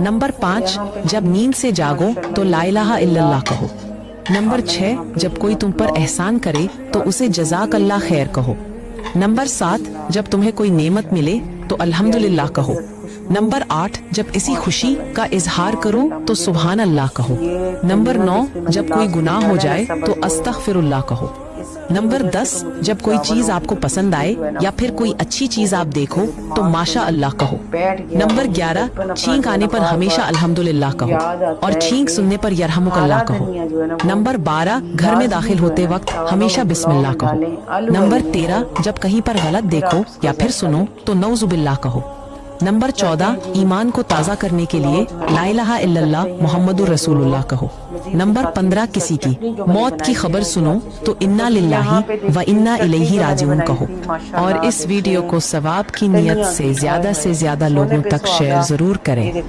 Number 5, जब नींद से जागो तो ला इलाहा इल्लल्लाह कहो। नंबर 6, जब कोई तुम पर एहसान करे तो उसे जज़ाक अल्लाह खैर कहो। नंबर 7, जब तुम्हें कोई नेमत मिले तो अल्हम्दुलिल्लाह कहो। नंबर 8, जब इसी खुशी का इजहार करो तो सुभान अल्लाह कहो। नंबर 9, जब कोई गुनाह हो जाए तो अस्तगफिरुल्लाह कहो। नंबर 10, जब कोई चीज आपको पसंद आए या फिर कोई अच्छी चीज आप देखो तो माशा अल्लाह कहो। नंबर 11, छींक आने पर हमेशा अल्हम्दुलिल्लाह कहो और छींक सुनने पर यरहमुकल्लाह कहो। नंबर 12, घर में दाखिल होते वक्त हमेशा बिस्मिल्लाह कहो। नंबर 13, जब कहीं पर गलत देखो या फिर सुनो तो नऊजुबिल्लाह कहो। नंबर 14, ईमान को ताज़ा करने के लिए ला इलाहा इल्लल्लाह मुहम्मदुर रसूलुल्लाह कहो। नंबर 15, किसी की मौत की खबर सुनो तो इन्ना लिल्लाही व इन्ना इलैहि राजिऊन कहो। और इस वीडियो को सवाब की नियत से ज्यादा लोगों तक शेयर जरूर करें।